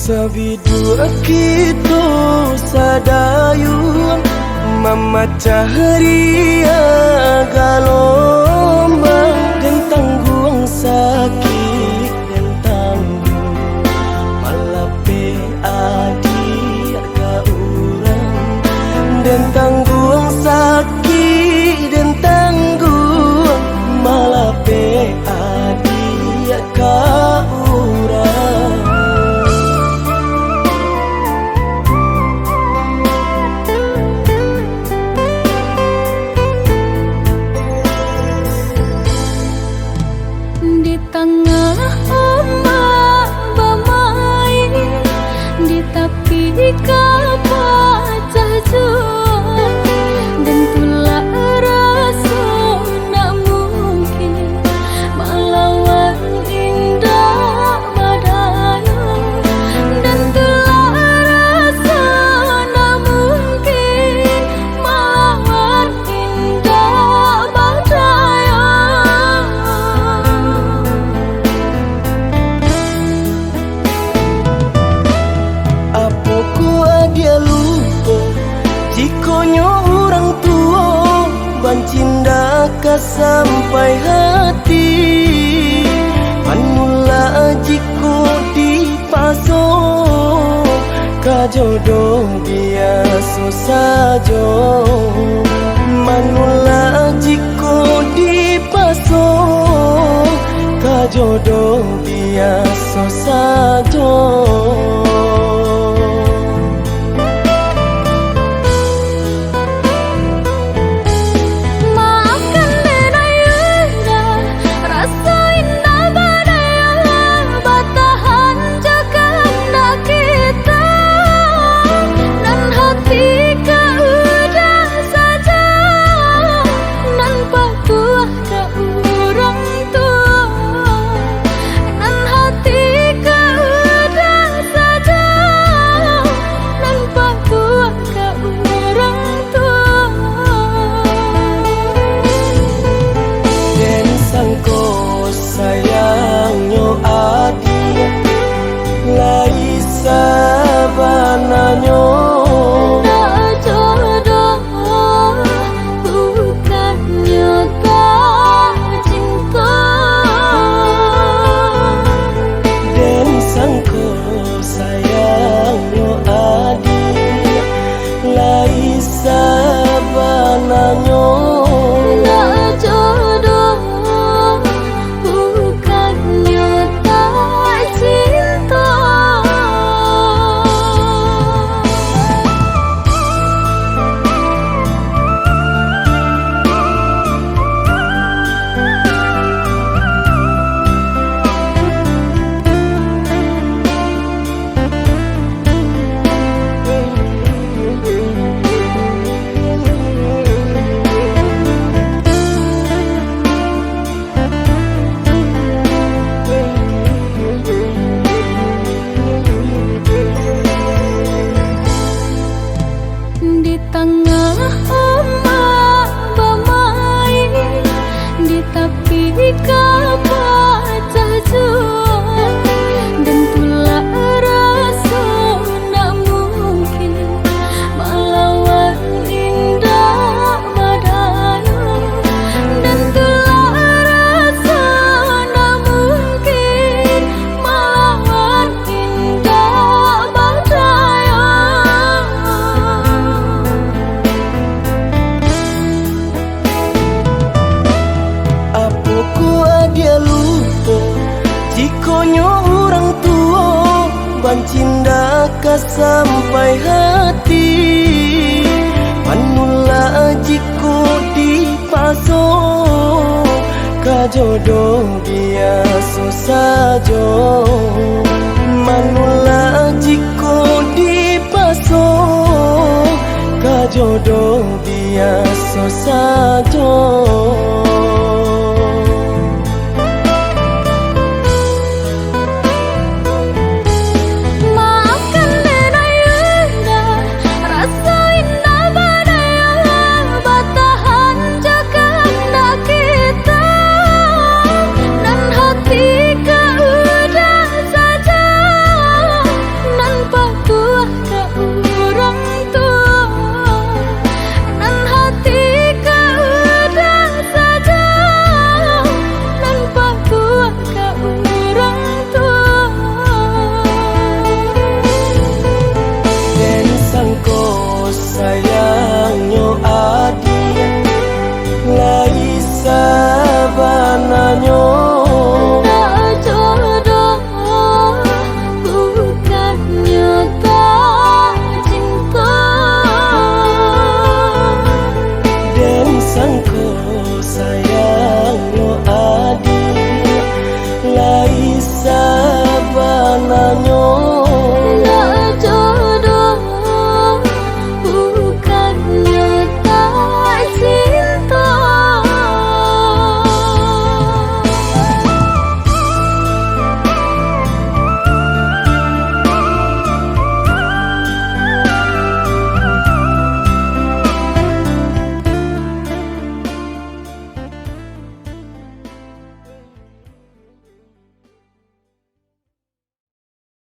Sabidu kita sadayun memecah ria galombang dan tanggung sakit dan tanggung malape adik ka urang dan tanggung sakit dan tanggung malape adik ka urang. Di tengah ombak bermain, di tepi kapal jauh, dan tulah rasa nak mungkin melawan indah badai, dan tulah rasa nak mungkin melawan indah badai. Dia lupa jikonya orang tua bancinda ka sampai hati manula jiko dipaso ka jodoh biasa saja manula jiko dipaso ka jodoh biasa saja. Di tengah ombak bermain, di tepi kapal jauh, dan tulah rasa nak mungkin melawan indah badai, dan tulah rasa nak mungkin melawan indah badai. Dia lupa jikonya orang tua bancinda ka sampai hati manula jiko dipaso ka jodoh biasa saja.